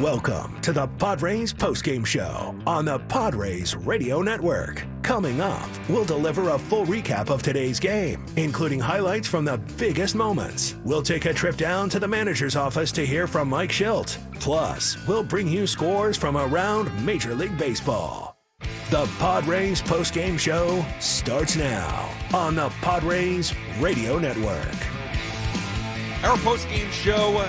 Welcome to the Padres Postgame Show on the Padres Radio Network. Coming up, we'll deliver a full recap of today's game, including highlights from the biggest moments. We'll take a trip down to the manager's office to hear from Mike Shidlt. Plus, we'll bring you scores from around Major League Baseball. The Padres Postgame Show starts now on the Padres Radio Network. Our postgame show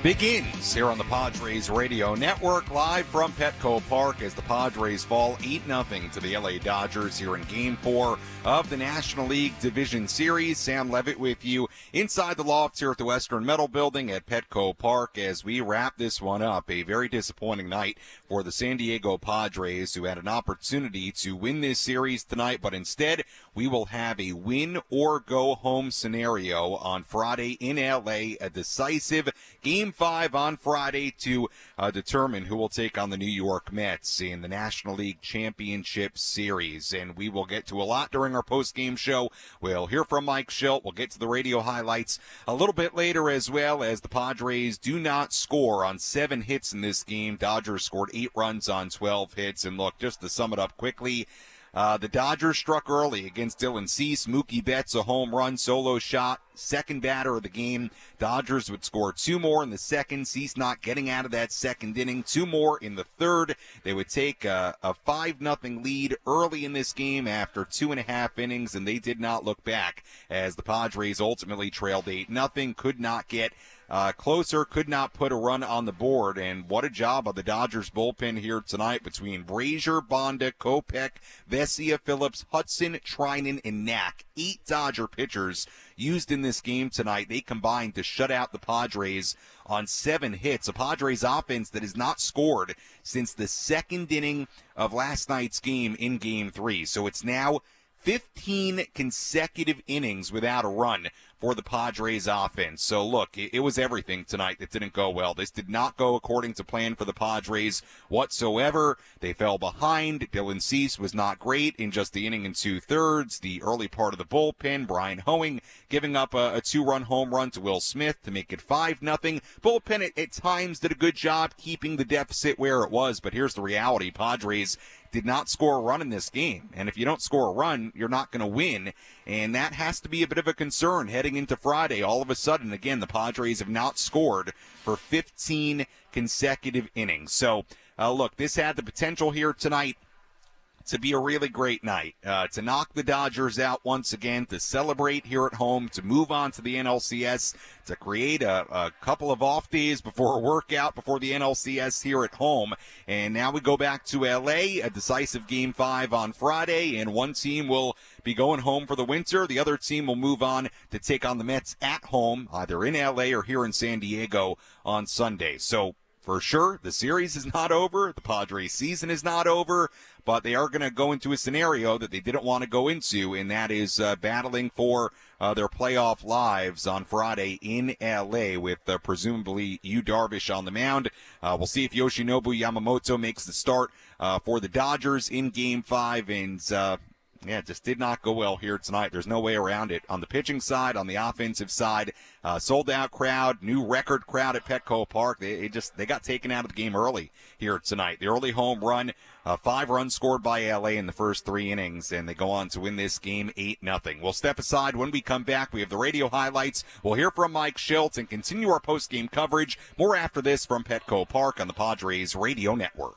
begins here on the Padres Radio Network, live from Petco Park as the Padres fall 8-0 to the LA Dodgers here in Game 4 of the National League Division Series. Sam Levitt with you inside the loft here at the Western Metal Building at Petco Park as we wrap this one up. A very disappointing night for the San Diego Padres, who had an opportunity to win this series tonight, but instead we will have a win-or-go-home scenario on Friday in LA, a decisive Game 5 on Friday to determine who will take on the New York Mets in the National League Championship Series. And we will get to a lot during our post-game show. We'll hear from Mike Shidlt. We'll get to the radio highlights a little bit later, as well as the Padres do not score on 7 hits in this game. Dodgers scored 8 runs on 12 hits. And look, just to sum it up quickly, the Dodgers struck early against Dylan Cease. Mookie Betts a home run solo shot, second batter of the game. Dodgers would score 2 more in the second. Cease not getting out of that second inning. 2 more in the third. They would take a 5-0 lead early in this game after 2.5 innings, and they did not look back as the Padres ultimately trailed 8-0. Could not get closer, could not put a run on the board, and what a job of the Dodgers bullpen here tonight between Brazier, Bonda, Kopech, Vesia, Phillips, Hudson, Trinan, and Knack. 8 Dodger pitchers used in this game tonight. They combined to shut out the Padres on 7 hits. A Padres offense that has not scored since the second inning of last night's game in Game 3. So it's now 15 consecutive innings without a run for the Padres offense. So look, it was everything tonight that didn't go well. This did not go according to plan for the Padres whatsoever. They fell behind. Dylan Cease was not great in just the inning and 2/3. The early part of the bullpen, Brian Hoeing giving up a 2-run home run to Will Smith to make it 5-0. Bullpen at times did a good job keeping the deficit where it was, but here's the reality. Padres did not score a run in this game. And if you don't score a run, you're not going to win. And that has to be a bit of a concern heading into Friday. All of a sudden, again, the Padres have not scored for 15 consecutive innings. So, look, this had the potential here tonight to be a really great night, to knock the Dodgers out once again, to celebrate here at home, to move on to the NLCS, to create a couple of off days before a workout before the NLCS here at home. And now we go back to LA, a decisive Game 5 on Friday, and one team will be going home for the winter. The other team will move on to take on the Mets at home, either in LA or here in San Diego on Sunday. So for sure, the series is not over. The Padres season is not over, but they are going to go into a scenario that they didn't want to go into, and that is battling for their playoff lives on Friday in L.A. with presumably Yu Darvish on the mound. We'll see if Yoshinobu Yamamoto makes the start for the Dodgers in Game 5, and it just did not go well here tonight. There's no way around it. On the pitching side, on the offensive side, sold-out crowd, new record crowd at Petco Park. They got taken out of the game early here tonight. The early home run, 5 runs scored by L.A. in the first 3 innings, and they go on to win this game 8-0. We'll step aside. When we come back, we have the radio highlights. We'll hear from Mike Shidlt and continue our post-game coverage. More after this from Petco Park on the Padres Radio Network.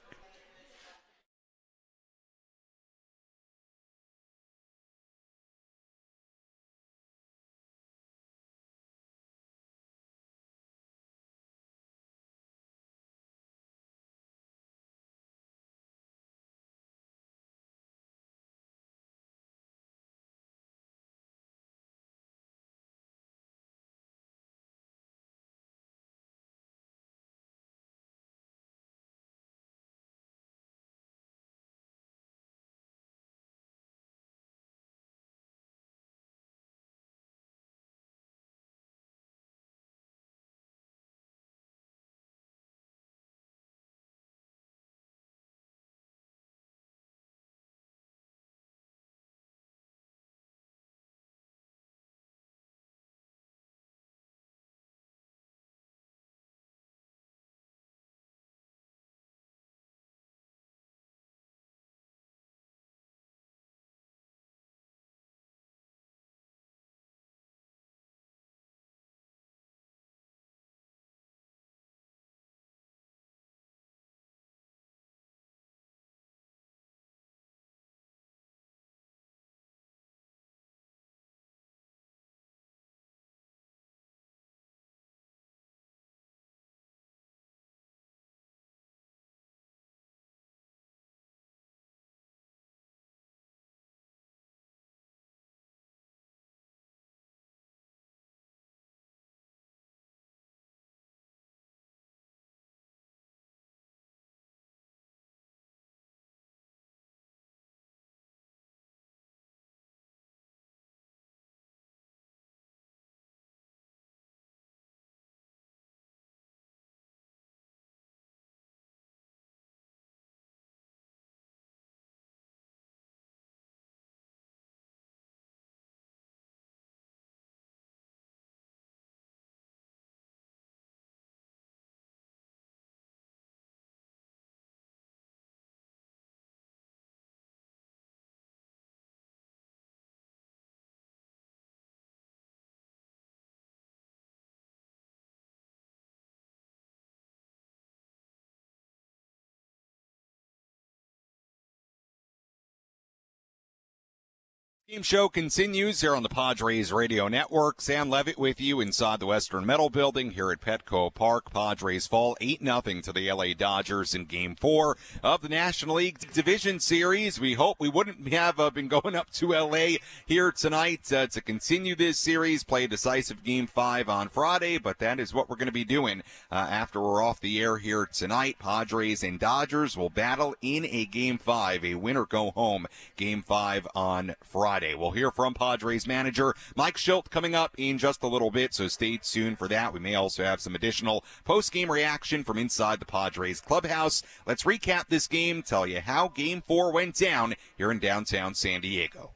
Game show continues here on the Padres Radio Network. Sam Levitt with you inside the Western Metal Building here at Petco Park. Padres fall 8-0 to the LA Dodgers in Game 4 of the National League Division Series. We hope we wouldn't have been going up to LA here tonight to continue this series, play a decisive Game 5 on Friday, but that is what we're going to be doing after we're off the air here tonight. Padres and Dodgers will battle in a Game 5, a winner-go-home Game 5 on Friday. We'll hear from Padres manager Mike Shidlt coming up in just a little bit, so stay tuned for that. We may also have some additional post-game reaction from inside the Padres clubhouse. Let's recap this game, tell you how Game 4 went down here in downtown San Diego.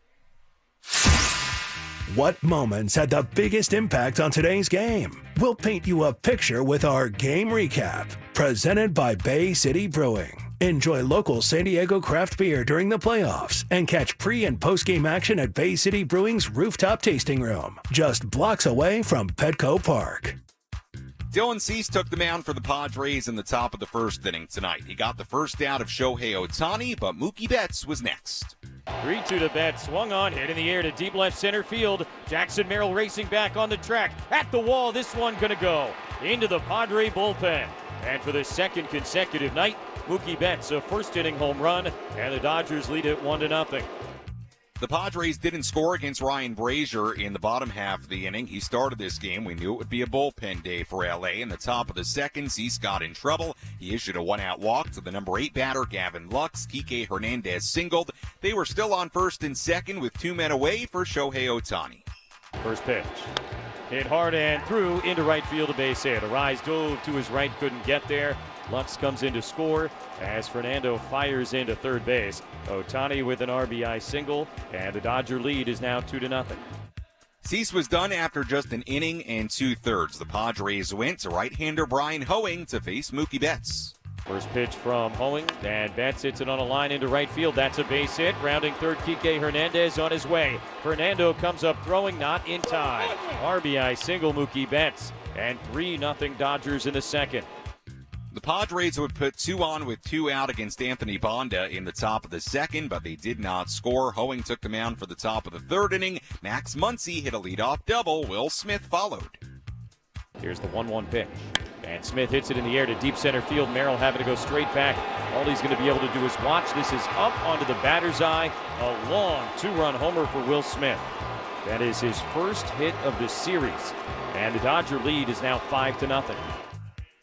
What moments had the biggest impact on today's game? We'll paint you a picture with our game recap, presented by Bay City Brewing. Enjoy local San Diego craft beer during the playoffs and catch pre- and post-game action at Bay City Brewing's rooftop tasting room, just blocks away from Petco Park. Dylan Cease took the mound for the Padres in the top of the first inning tonight. He got the first out of Shohei Ohtani, but Mookie Betts was next. 3-2 to Betts, swung on, hit in the air to deep left center field. Jackson Merrill racing back on the track. At the wall, this one gonna go into the Padre bullpen. And for the second consecutive night, Mookie Betts a first-inning home run, and the Dodgers lead it 1-0. The Padres didn't score against Ryan Brazier in the bottom half of the inning. He started this game. We knew it would be a bullpen day for L.A. In the top of the second, Cease got in trouble. He issued a one-out walk to the number 8 batter, Gavin Lux. Kike Hernandez singled. They were still on first and second with 2 men away for Shohei Ohtani. First pitch. Hit hard and through into right field, a base hit. Arise dove to his right, couldn't get there. Lux comes in to score as Fernando fires into third base. Ohtani with an RBI single, and the Dodger lead is now 2-0. Cease was done after just an inning and 2/3. The Padres went to right-hander Brian Hoeing to face Mookie Betts. First pitch from Hoeing, and Betts hits it on a line into right field. That's a base hit. Rounding third, Kike Hernandez on his way. Fernando comes up throwing, not in time. RBI single, Mookie Betts, and 3-0 Dodgers in the second. The Padres would put 2 on with 2 out against Anthony Bonda in the top of the second, but they did not score. Hoeing took the mound for the top of the third inning. Max Muncy hit a leadoff double. Will Smith followed. Here's the 1-1 pitch. And Smith hits it in the air to deep center field. Merrill having to go straight back. All he's going to be able to do is watch. This is up onto the batter's eye. A long 2-run homer for Will Smith. That is his first hit of the series. And the Dodger lead is now 5-0.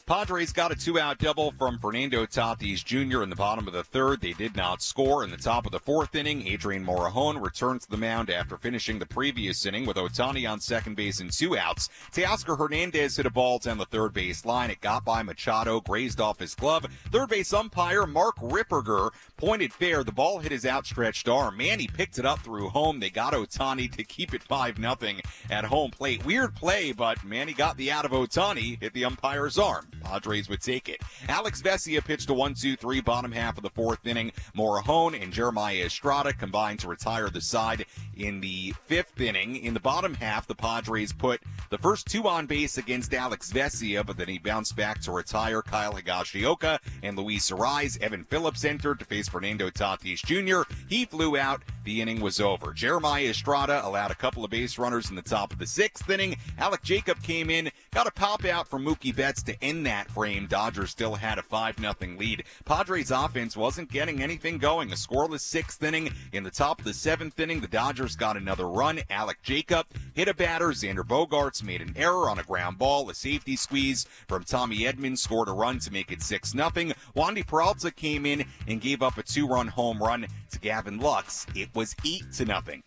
Padres got a 2-out double from Fernando Tatis Jr. in the bottom of the third. They did not score. In the top of the fourth inning, Adrian Morejon returned to the mound after finishing the previous inning with Ohtani on second base and 2 outs. Teoscar Hernandez hit a ball down the third base line. It got by Machado, grazed off his glove. Third base umpire Mark Ripperger pointed fair. The ball hit his outstretched arm. Manny picked it up through home. They got Ohtani to keep it 5-0 at home plate. Weird play, but Manny got the out of Ohtani, hit the umpire's arm. Padres would take it. Alex Vesia pitched a 1-2-3 bottom half of the fourth inning. Morejon and Jeremiah Estrada combined to retire the side in the fifth inning. In the bottom half, the Padres put the first 2 on base against Alex Vesia, but then he bounced back to retire Kyle Higashioka and Luis Arise. Evan Phillips entered to face Fernando Tatis Jr. He flew out. The inning was over. Jeremiah Estrada allowed a couple of base runners in the top of the sixth inning. Alec Jacob came in, got a pop out from Mookie Betts to end that frame. Dodgers still had a 5-0 lead. Padres offense wasn't getting anything going. A scoreless sixth inning. In the top of the seventh inning, the Dodgers got another run. Alec Jacob hit a batter. Xander Bogaerts made an error on a ground ball. A safety squeeze from Tommy Edman scored a run to make it 6-0. Wandy Peralta came in and gave up a 2-run home run to Gavin Lux. It was 8-0.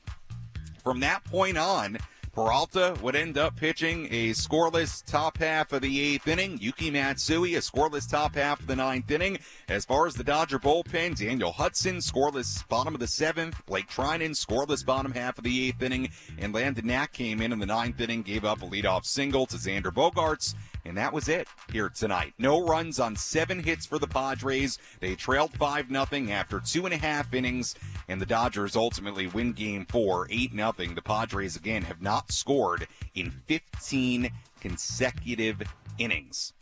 From that point on, Peralta would end up pitching a scoreless top half of the eighth inning. Yuki Matsui, a scoreless top half of the ninth inning. As far as the Dodger bullpen, Daniel Hudson, scoreless bottom of the seventh. Blake Trinan, scoreless bottom half of the eighth inning. And Landon Knack came in the ninth inning, gave up a leadoff single to Xander Bogaerts. And that was it here tonight. No runs on 7 hits for the Padres. They trailed 5-0 after 2.5 innings, and the Dodgers ultimately win Game 4, 8-0. The Padres, again, have not scored in 15 consecutive innings.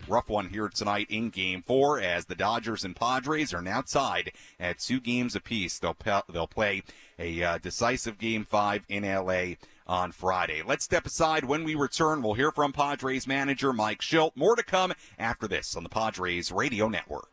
rough one here tonight in Game 4 as the Dodgers and Padres are now tied at 2 games apiece. They'll play a decisive Game 5 in L.A. on Friday. Let's step aside. When we return, we'll hear from Padres manager Mike Shidlt. More to come after this on the Padres Radio Network.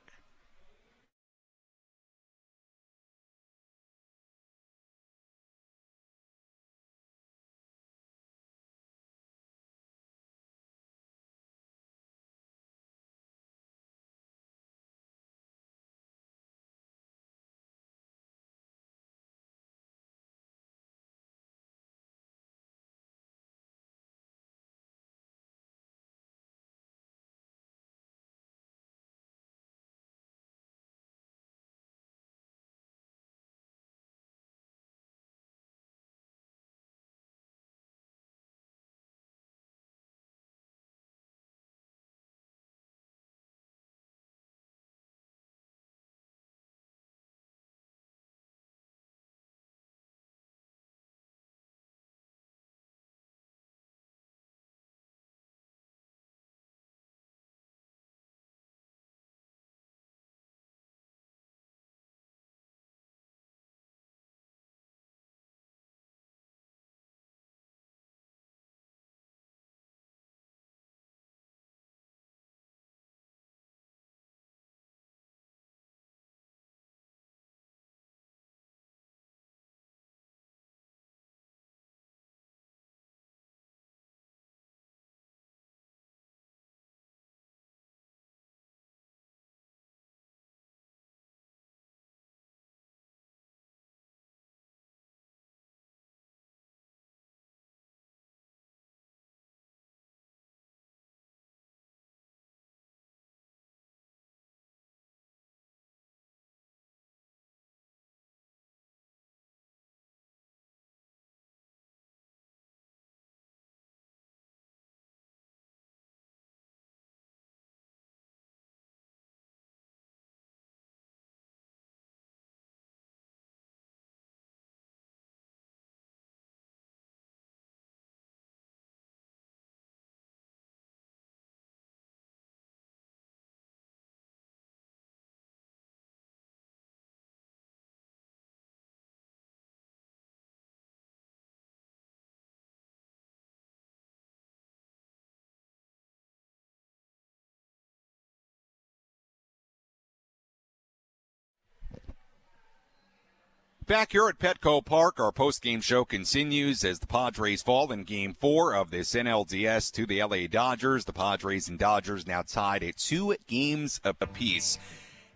Back here at Petco Park, our post-game show continues as the Padres fall in Game 4 of this NLDS to the LA Dodgers. The Padres and Dodgers now tied at 2 games apiece.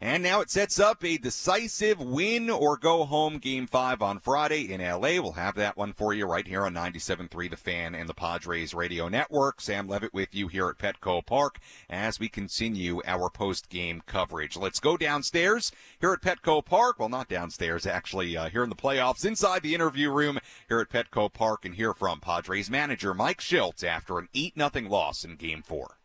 And now it sets up a decisive win or go home Game 5 on Friday in L.A. We'll have that one for you right here on 97.3 The Fan and the Padres Radio Network. Sam Levitt with you here at Petco Park as we continue our post-game coverage. Let's go downstairs here at Petco Park. Well, not downstairs, actually, here in the playoffs, inside the interview room here at Petco Park, and hear from Padres manager Mike Shidlt after an 8-0 loss in Game 4.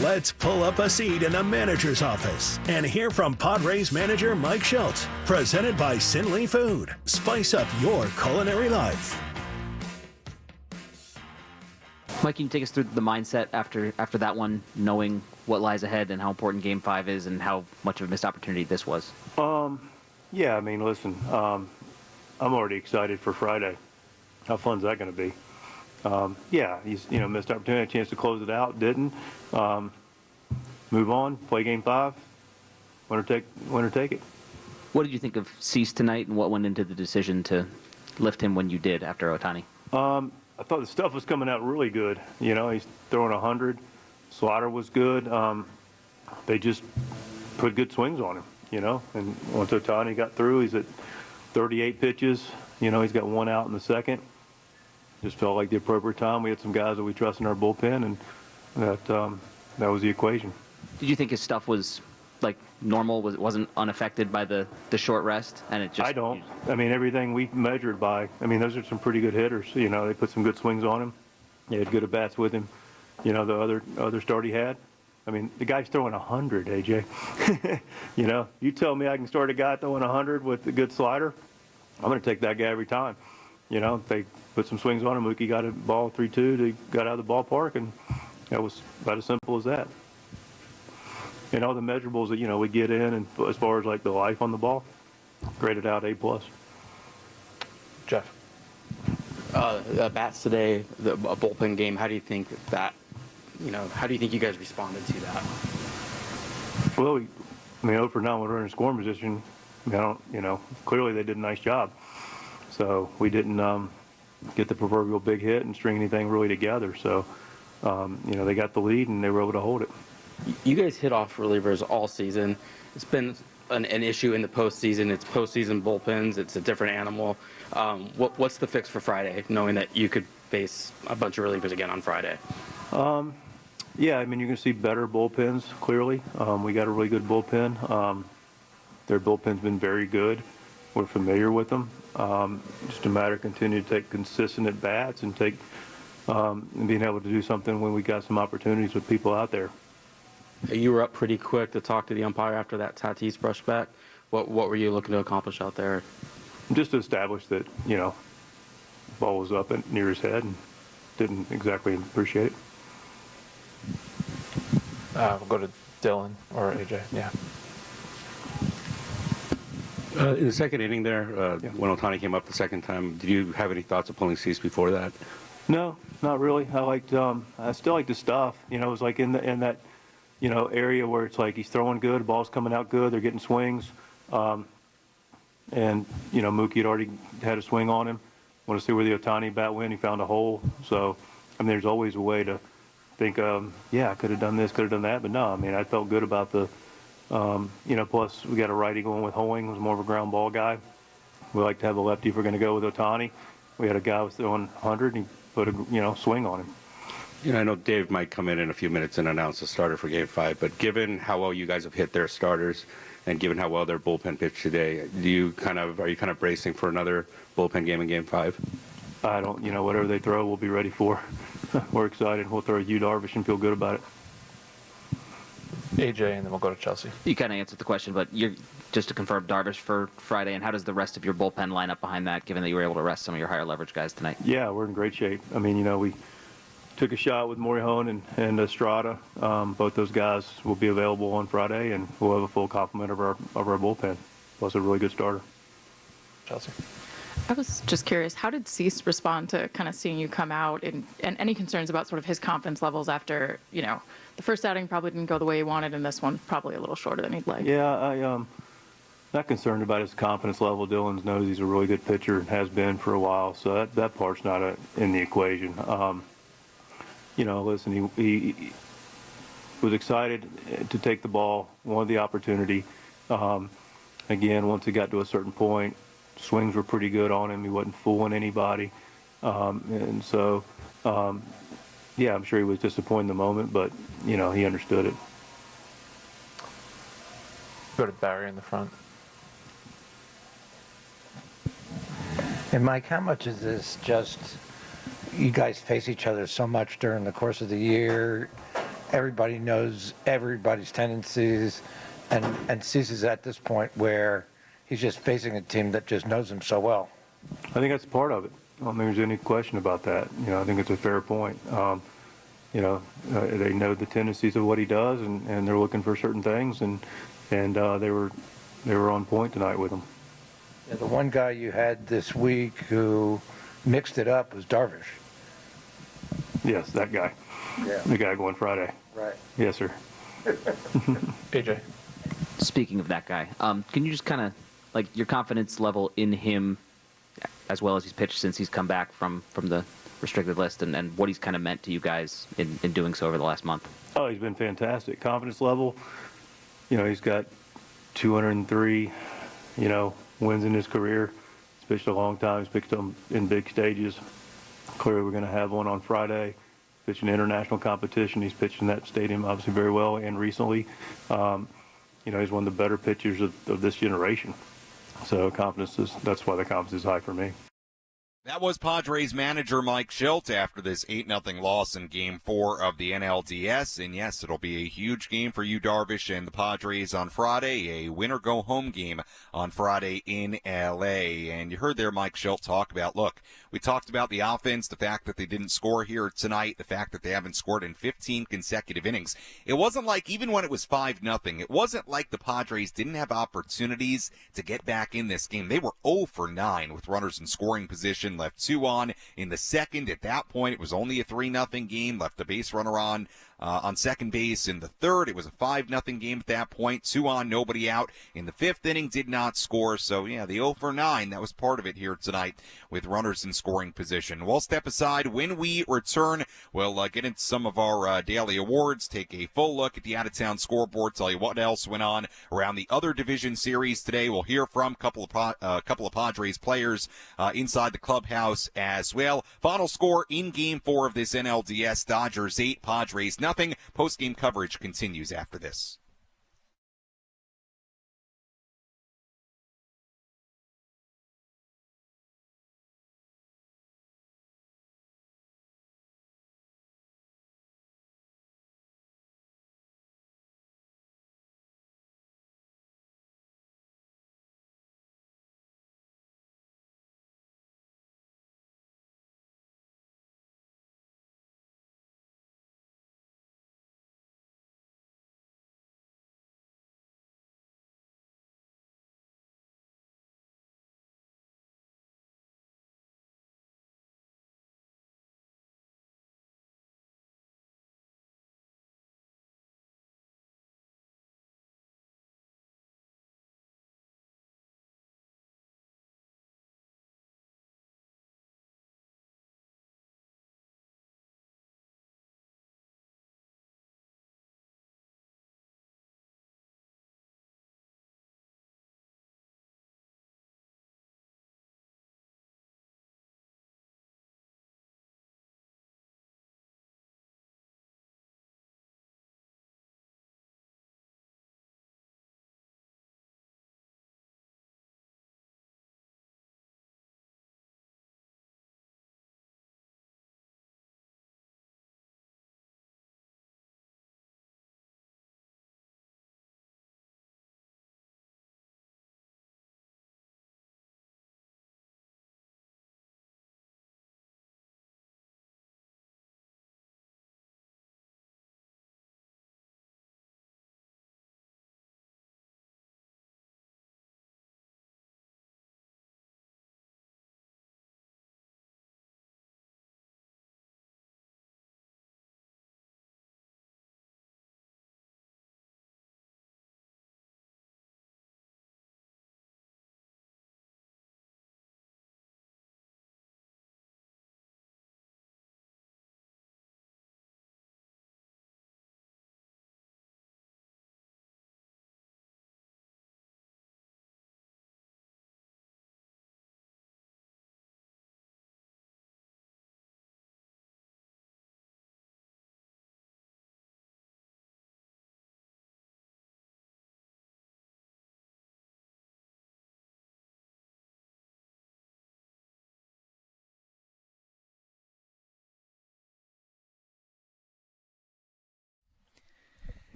Let's pull up a seat in the manager's office and hear from Padres manager Mike Shidlt. Presented by Sinley Food. Spice up your culinary life. Mike, can you take us through the mindset after that one, knowing what lies ahead and how important Game 5 is and how much of a missed opportunity this was? Yeah, I mean, listen, I'm already excited for Friday. How fun is that going to be? Yeah, he's, missed opportunity, a chance to close it out, didn't. Move on, play Game 5, winner take it. What did you think of Cease tonight, and what went into the decision to lift him when you did after Ohtani? I thought the stuff was coming out really good. He's throwing 100. Slider was good. They just put good swings on him, And once Ohtani got through, he's at 38 pitches. He's got 1 out in the second. Just felt like the appropriate time. We had some guys that we trust in our bullpen, and that was the equation. Did you think his stuff was like normal? Wasn't unaffected by the short rest? And it just. I don't. I mean, everything we measured by. I mean, those are some pretty good hitters. They put some good swings on him. They had good at bats with him. The other start he had. I mean, the guy's throwing 100, AJ. You tell me I can start a guy throwing 100 with a good slider, I'm going to take that guy every time. They put some swings on him. Mookie got a ball 3-2. They got out of the ballpark, and That was about as simple as that. And all the measurables that, we get in, and as far as like the life on the ball, graded out A+. Jeff. Bats today, a bullpen game. How do you think how do you think you guys responded to that? Well, 0 for 9 with runner in scoring position. Clearly they did a nice job. So we didn't get the proverbial big hit and string anything really together. So, they got the lead and they were able to hold it. You guys hit off relievers all season. It's been an issue in the postseason. It's postseason bullpens. It's a different animal. What's the fix for Friday, knowing that you could face a bunch of relievers again on Friday? Yeah, you're going to see better bullpens, clearly. We got a really good bullpen. Their bullpen's been very good. We're familiar with them. Just a matter of continuing to take consistent at bats and and being able to do something when we got some opportunities with people out there. You were up pretty quick to talk to the umpire after that Tatis brush back. What were you looking to accomplish out there? Just to establish that, ball was up and near his head and didn't exactly appreciate it. We'll go to Dylan or AJ. Yeah. In the second inning there, when Ohtani came up the second time, did you have any thoughts of pulling Cease before that? No, not really. I still like the stuff. It was like in that, area where it's like he's throwing good, the ball's coming out good, they're getting swings. And, Mookie had already had a swing on him. Want to see where the Ohtani bat went. He found a hole. So, there's always a way to think, I could have done this, could have done that. But no, I felt good about the, plus we got a righty going with Hoeing, who's more of a ground ball guy. We like to have a lefty if we're going to go with Ohtani. We had a guy was throwing 100, and he put a, swing on him. I know Dave might come in a few minutes and announce the starter for Game 5, but given how well you guys have hit their starters and given how well their bullpen pitched today, are you kind of bracing for another bullpen game in Game 5? I don't, whatever they throw, we'll be ready for. We're excited. We'll throw Yu Darvish and feel good about it. AJ, and then we'll go to Chelsea. You kind of answered the question, but you're just to confirm Darvish for Friday, and how does the rest of your bullpen line up behind that, given that you were able to rest some of your higher leverage guys tonight? Yeah, we're in great shape. We took a shot with Morihone and Estrada. Both those guys will be available on Friday, and we'll have a full complement of our bullpen, plus a really good starter. Chelsea. I was just curious, how did Cease respond to kind of seeing you come out and any concerns about sort of his confidence levels after, the first outing probably didn't go the way he wanted, and this one probably a little shorter than he'd like? Yeah, I'm not concerned about his confidence level. Dylan knows he's a really good pitcher and has been for a while, so that part's not in the equation. Listen, he was excited to take the ball, wanted the opportunity. Again, once he got to a certain point, swings were pretty good on him. He wasn't fooling anybody. I'm sure he was disappointed in the moment, but, he understood it. Go to Barry in the front. And Mike, how much is this just you guys face each other so much during the course of the year? Everybody knows everybody's tendencies, and Cease is at this point where he's just facing a team that just knows him so well. I think that's part of it. I don't think there's any question about that. I think it's a fair point. They know the tendencies of what he does, and they're looking for certain things, and they were on point tonight with him. Yeah, the one guy you had this week who mixed it up was Darvish. Yes, that guy. Yeah. The guy going Friday. Right. Yes, sir. AJ. Speaking of that guy, can you just kind of, your confidence level in him, as well as he's pitched since he's come back from the restricted list, and what he's kind of meant to you guys in doing so over the last month? Oh, he's been fantastic. Confidence level, he's got 203, wins in his career. He's pitched a long time. He's pitched them in big stages. Clearly, we're going to have one on Friday. Pitching international competition. He's pitched in that stadium obviously very well, and recently, he's one of the better pitchers of this generation. So that's why the confidence is high for me. That was Padres manager Mike Shidlt after this 8-0 loss in Game 4 of the NLDS. And yes, it'll be a huge game for you, Darvish, and the Padres on Friday, a win-or-go-home game on Friday in L.A. And you heard there Mike Shidlt talk about, look, we talked about the offense, the fact that they didn't score here tonight, the fact that they haven't scored in 15 consecutive innings. It wasn't like, even when it was 5-0, it wasn't like the Padres didn't have opportunities to get back in this game. They were 0 for 9 with runners in scoring position. Left 2 on in the second. At that point, it was only a 3-0 game. Left the base runner on second base in the third. It was a 5-0 game at that point. 2 on, nobody out. In the fifth inning, did not score. So, yeah, the 0 for 9, that was part of it here tonight with runners in scoring position. We'll step aside. When we return, we'll get into some of our daily awards, take a full look at the out-of-town scoreboard, tell you what else went on around the other division series today. We'll hear from a couple of Padres players inside the clubhouse as well. Final score in Game 4 of this NLDS, Dodgers 8, Padres nothing. Post-game coverage continues after this.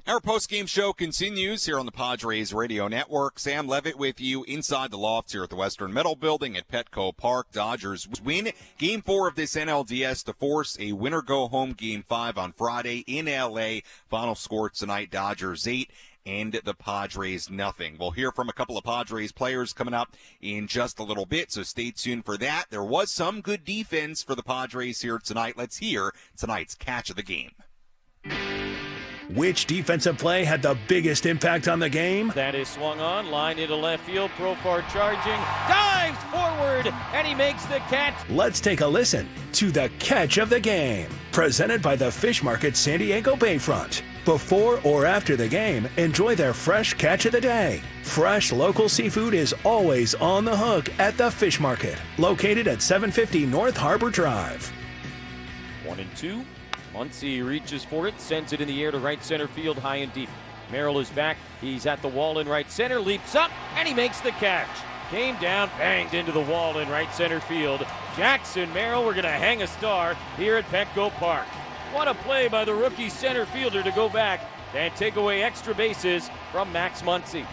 Our post-game show continues here on the Padres Radio Network. Sam Levitt with you inside the loft here at the Western Metal Building at Petco Park. Dodgers win Game 4 of this NLDS to force a winner-go-home Game 5 on Friday in L.A. Final score tonight, Dodgers 8 and the Padres nothing. We'll hear from a couple of Padres players coming up in just a little bit, so stay tuned for that. There was some good defense for the Padres here tonight. Let's hear tonight's catch of the game. Which defensive play had the biggest impact on the game? That is swung on, line into left field, Profar charging, dives forward, and he makes the catch. Let's take a listen to the catch of the game, presented by the Fish Market San Diego Bayfront. Before or after the game, enjoy their fresh catch of the day. Fresh local seafood is always on the hook at the Fish Market, located at 750 North Harbor Drive. 1-2. Muncy reaches for it, sends it in the air to right center field, high and deep. Merrill is back. He's at the wall in right center, leaps up, and he makes the catch. Came down, banged into the wall in right center field. Jackson Merrill, we're going to hang a star here at Petco Park. What a play by the rookie center fielder to go back and take away extra bases from Max Muncy.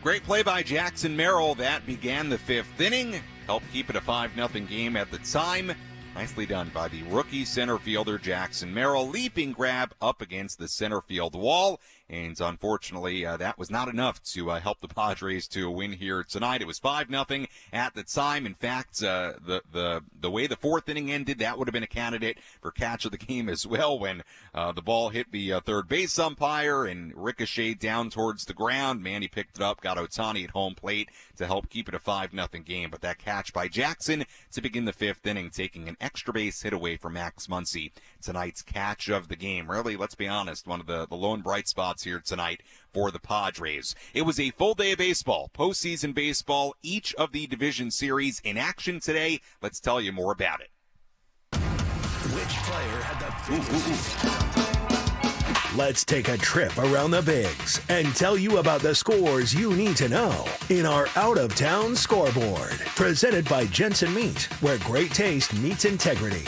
Great play by Jackson Merrill. That began the fifth inning. Helped keep it a 5-0 game at the time. Nicely done by the rookie center fielder Jackson Merrill. Leaping grab up against the center field wall. And unfortunately, that was not enough to help the Padres to win here tonight. It was 5-0 at the time. In fact, the way the fourth inning ended, that would have been a candidate for catch of the game as well when the ball hit the third base umpire and ricocheted down towards the ground. Manny picked it up, got Ohtani at home plate to help keep it a 5-0 game. But that catch by Jackson to begin the fifth inning, taking an extra base hit away from Max Muncy. Tonight's catch of the game. Really, let's be honest, one of the lone bright spots here tonight for the Padres. It was a full day of baseball, postseason baseball, each of the division series in action today. Let's tell you more about it. Which player had the Let's take a trip around the Bigs and tell you about the scores you need to know in our out-of-town scoreboard. Presented by Jensen Meat, where great taste meets integrity.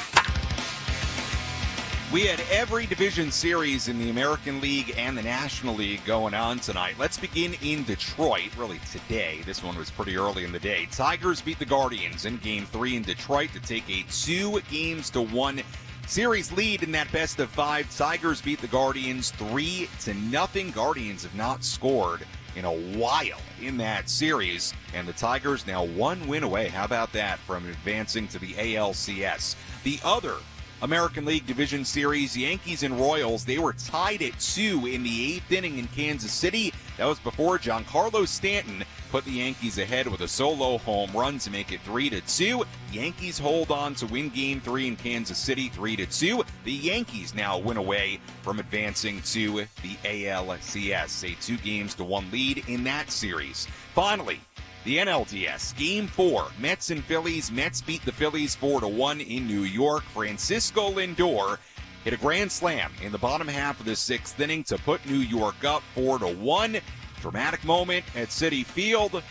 We had every division series in the American League and the National League going on tonight. Let's begin in Detroit, really today. This one was pretty early in the day. Tigers beat the Guardians in Game 3 in Detroit to take a 2-1 series lead in that best of 5. Tigers beat the Guardians 3-0. Guardians have not scored in a while in that series, and the Tigers now 1 win away. How about that from advancing to the ALCS? The other American League Division Series, Yankees and Royals, they were tied at 2 in the 8th inning in Kansas City. That was before Giancarlo Stanton put the Yankees ahead with a solo home run to make it 3-2. Yankees hold on to win Game 3 in Kansas City 3-2. The Yankees now win away from advancing to the ALCS, a 2-1 lead in that series. Finally, the NLDS, Game 4, Mets and Phillies. Mets beat the Phillies 4-1 in New York. Francisco Lindor hit a grand slam in the bottom half of the 6th inning to put New York up 4-1. Dramatic moment at Citi Field.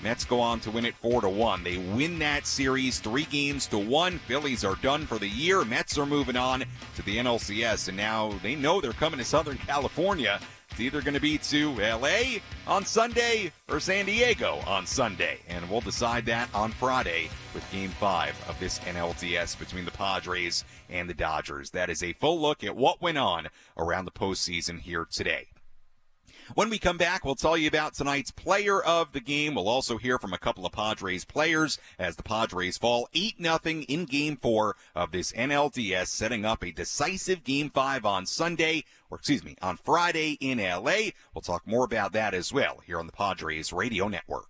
Mets go on to win it 4-1. They win that series 3-1. Phillies are done for the year. Mets are moving on to the NLCS, and now they know they're coming to Southern California. It's either going to be to L.A. on Sunday or San Diego on Sunday. And we'll decide that on Friday with Game 5 of this NLDS between the Padres and the Dodgers. That is a full look at what went on around the postseason here today. When we come back, we'll tell you about tonight's player of the game. We'll also hear from a couple of Padres players as the Padres fall 8-0 in Game 4 of this NLDS, setting up a decisive Game 5 on Friday in L.A. We'll talk more about that as well here on the Padres Radio Network.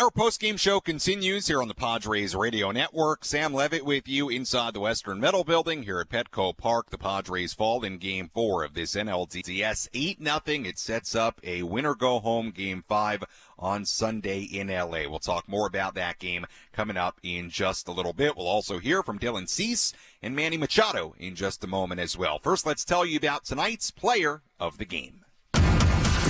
Our postgame show continues here on the Padres Radio Network. Sam Levitt with you inside the Western Metal Building here at Petco Park. The Padres fall in Game 4 of this NLDS 8-0. It sets up a winner-go-home Game 5 on Sunday in L.A. We'll talk more about that game coming up in just a little bit. We'll also hear from Dylan Cease and Manny Machado in just a moment as well. First, let's tell you about tonight's player of the game.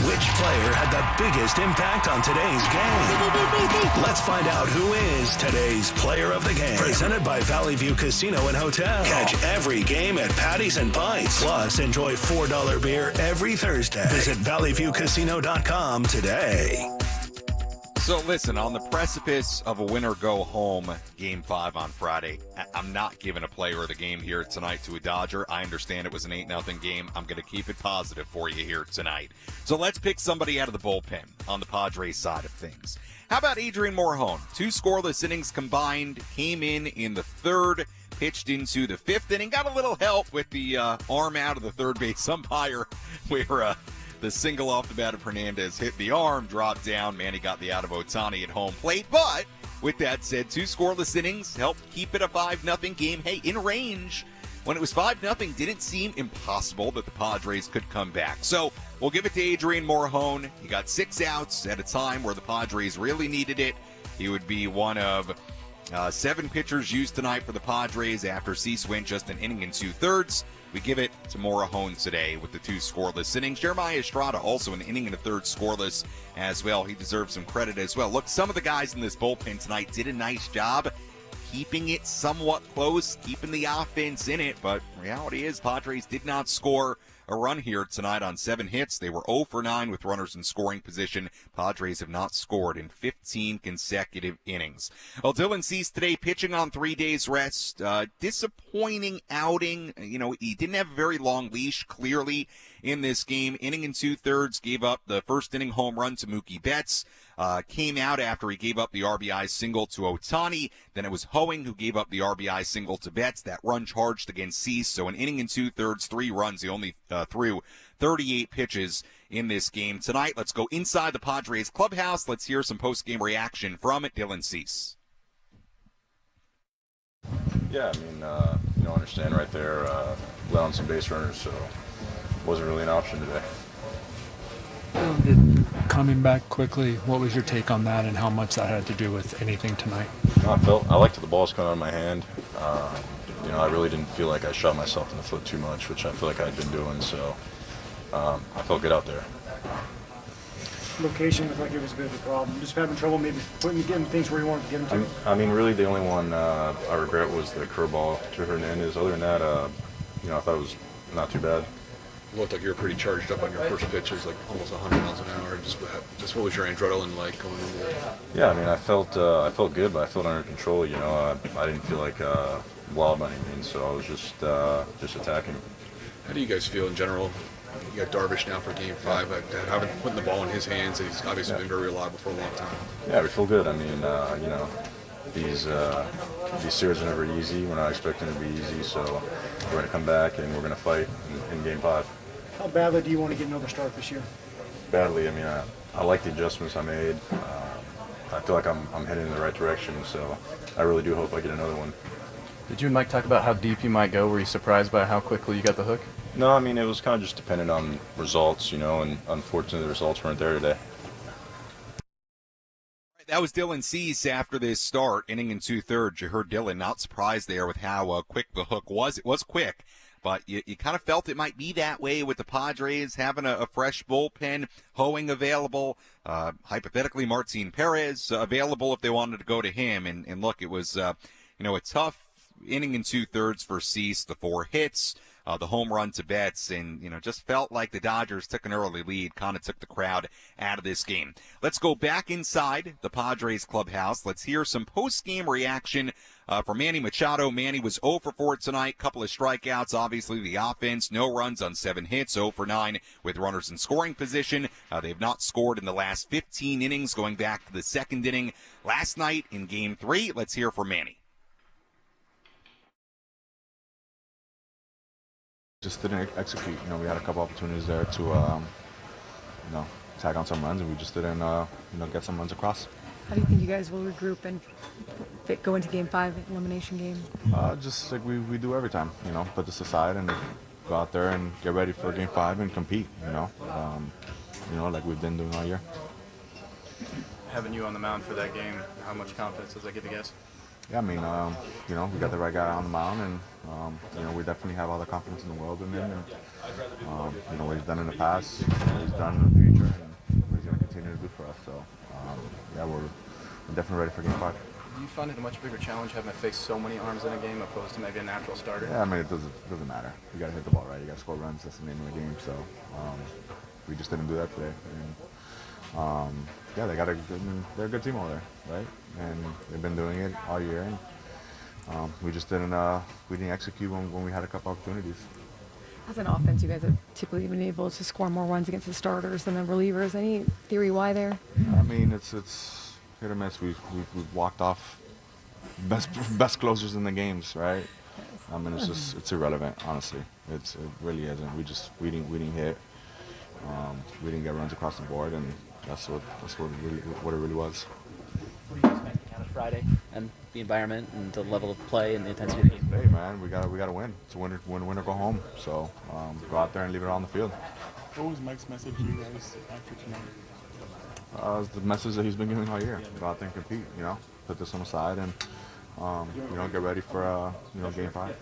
Which player had the biggest impact on today's game? Let's find out who is today's player of the game. Presented by Valley View Casino and Hotel. Catch every game at Patties and Pints. Plus, enjoy $4 beer every Thursday. Visit valleyviewcasino.com today. So listen, on the precipice of a winner-go-home Game 5 on Friday, I'm not giving a player of the game here tonight to a Dodger. I understand it was an 8-0 game. I'm going to keep it positive for you here tonight. So let's pick somebody out of the bullpen on the Padres side of things. How about Adrian Morejon? 2 scoreless innings combined, came in the third, pitched into the fifth inning, got a little help with the arm out of the third base umpire where the single off the bat of Hernandez hit the arm, dropped down. Manny got the out of Ohtani at home plate. But with that said, 2 scoreless innings helped keep it a 5-0 game. Hey, in range, when it was 5-0, didn't seem impossible that the Padres could come back. So we'll give it to Adrian Morejon. He got 6 outs at a time where the Padres really needed it. He would be one of 7 pitchers used tonight for the Padres after Cease went just an inning and 2/3. We give it to Morejon today with the 2 scoreless innings. Jeremiah Estrada also an inning and a third scoreless as well. He deserves some credit as well. Look, some of the guys in this bullpen tonight did a nice job keeping it somewhat close, keeping the offense in it, but reality is Padres did not score a run here tonight on 7 hits. They were 0 for 9 with runners in scoring position. Padres have not scored in 15 consecutive innings. Well, Dylan Cease today pitching on 3 days rest. Disappointing outing. You know, he didn't have a very long leash, clearly, in this game. Inning and 2/3, gave up the first inning home run to Mookie Betts. Came out after he gave up the RBI single to Ohtani. Then it was Hoeing who gave up the RBI single to Betts. That run charged against Cease. So an inning and 2/3, 3 runs. He only threw 38 pitches in this game tonight. Let's go inside the Padres clubhouse. Let's hear some post-game reaction from Dylan Cease. Yeah, I mean, understand right there, allowing some base runners, so wasn't really an option today. Coming back quickly, what was your take on that and how much that had to do with anything tonight? I liked the balls coming out of my hand. I really didn't feel like I shot myself in the foot too much, which I feel like I'd been doing, so I felt good out there. Location looked like it was a bit of a problem. Just having trouble maybe getting things where you wanted to get them to. I mean, really the only one I regret was the curveball to Hernandez. Other than that, I thought it was not too bad. It looked like you were pretty charged up on your first pitch. It was like almost 100 miles an hour. Just what was your adrenaline like going into that? Yeah, I mean, I felt good, but I felt under control. I didn't feel like wild by any means, so I was just attacking. How do you guys feel in general? You got Darvish now for Game 5. Having putting the ball in his hands, he's obviously been very reliable for a long time. Yeah, we feel good. I mean, these series are never easy. We're not expecting it to be easy, so we're going to come back and we're going to fight in Game 5. How badly do you want to get another start this year? Badly. I mean, I like the adjustments I made. I feel like I'm heading in the right direction, so I really do hope I get another one. Did you and Mike talk about how deep you might go? Were you surprised by how quickly you got the hook? No, I mean, it was kind of just dependent on results, and unfortunately the results weren't there today. That was Dylan Cease after this start, inning and 2/3. You heard Dylan, not surprised there with how quick the hook was. It was quick, but you kind of felt it might be that way with the Padres having a fresh bullpen, Hoeing available, hypothetically Martin Perez available if they wanted to go to him. And look, it was a tough inning and 2/3 for Cease, the 4 hits. The home run to Betts, and just felt like the Dodgers took an early lead, kind of took the crowd out of this game. Let's go back inside the Padres clubhouse. Let's hear some post-game reaction from Manny Machado. Manny was 0 for 4 tonight, couple of strikeouts. Obviously, the offense, no runs on 7 hits, 0 for 9 with runners in scoring position. They've not scored in the last 15 innings, going back to the second inning last night in Game 3. Let's hear from Manny. Just didn't execute. We had a couple opportunities there to, tag on some runs, and we just didn't, get some runs across. How do you think you guys will regroup and go into Game 5, elimination game? Just like we do every time, put this aside and go out there and get ready for Game 5 and compete, like we've been doing all year. Having you on the mound for that game, how much confidence does that give you guys? Yeah, I mean, we got the right guy on the mound, and we definitely have all the confidence in the world in him. And what he's done in the past, what he's done in the future, and what he's going to continue to do for us. So, yeah, we're definitely ready for Game 5. Do you find it a much bigger challenge having to face so many arms in a game opposed to maybe a natural starter? Yeah, I mean, it doesn't matter. You got to hit the ball right. You got to score runs. That's the name of the game. So, we just didn't do that today. And, yeah, they're a good team over there, right? And they've been doing it all year. And we just didn't execute when we had a couple opportunities. As an offense, you guys have typically been able to score more runs against the starters than the relievers. Any theory why there? I mean, it's hit or miss. We've walked off best closers in the games, right? I mean, it's irrelevant, honestly. It really isn't. We didn't hit. We didn't get runs across the board, and that's what it really was. What do you expect out of Friday and the environment and the level of play and the intensity of the game? Hey man, we gotta win. It's win or go home. So go out there and leave it all on the field. What was Mike's message to you guys after tonight? It's the message that he's been giving all year. Go out there and compete. Put this on the side and get ready for Game 5.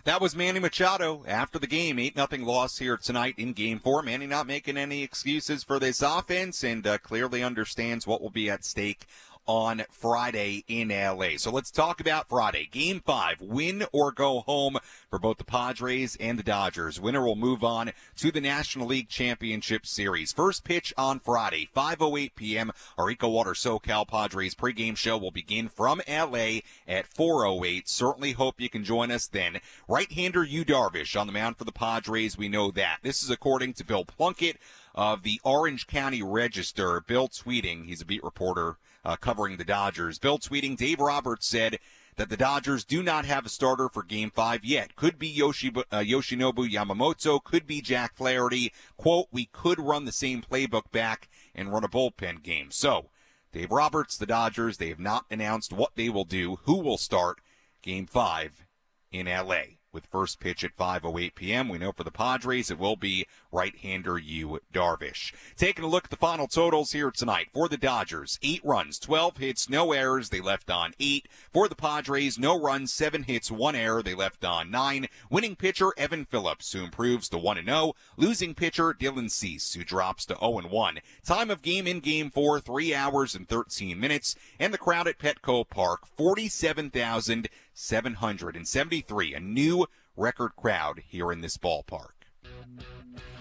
That was Manny Machado after the game. 8-0 loss here tonight in Game 4. Manny not making any excuses for this offense and clearly understands what will be at stake on Friday in L.A. So let's talk about Friday. Game 5, win or go home for both the Padres and the Dodgers. Winner will move on to the National League Championship Series. First pitch on Friday, 5:08 p.m. Our Eco Water SoCal Padres pregame show will begin from L.A. at 4:08. Certainly hope you can join us then. Right-hander Yu Darvish on the mound for the Padres. We know that. This is according to Bill Plunkett of the Orange County Register. Bill tweeting, he's a beat reporter covering the Dodgers. Bill tweeting, Dave Roberts said that the Dodgers do not have a starter for Game 5 yet. Could be Yoshinobu Yamamoto, could be Jack Flaherty. Quote, we could run the same playbook back and run a bullpen game. So, Dave Roberts, the Dodgers, they have not announced what they will do, who will start Game 5 in L.A. with first pitch at 5:08 p.m. We know for the Padres it will be right-hander Yu Darvish. Taking a look at the final totals here tonight. For the Dodgers, 8 runs, 12 hits, no errors. They left on 8. For the Padres, no runs, 7 hits, 1 error. They left on 9. Winning pitcher Evan Phillips, who improves to 1-0. Losing pitcher Dylan Cease, who drops to 0-1. Time of game in Game 4, 3 hours and 13 minutes. And the crowd at Petco Park, 47,773. A new record crowd here in this ballpark.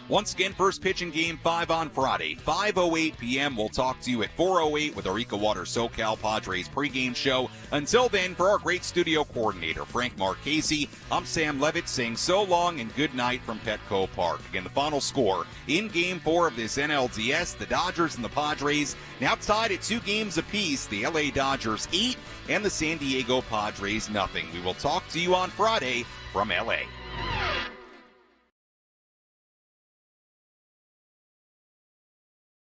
Once again, first pitch in Game 5 on Friday, 5:08 p.m. We'll talk to you at 4:08 with our Eco Water SoCal Padres pregame show. Until then, for our great studio coordinator, Frank Marchese, I'm Sam Levitt saying so long and good night from Petco Park. Again, the final score in Game 4 of this NLDS, the Dodgers and the Padres now tied at 2 games apiece. The LA Dodgers 8 and the San Diego Padres 0. We will talk to you on Friday from LA.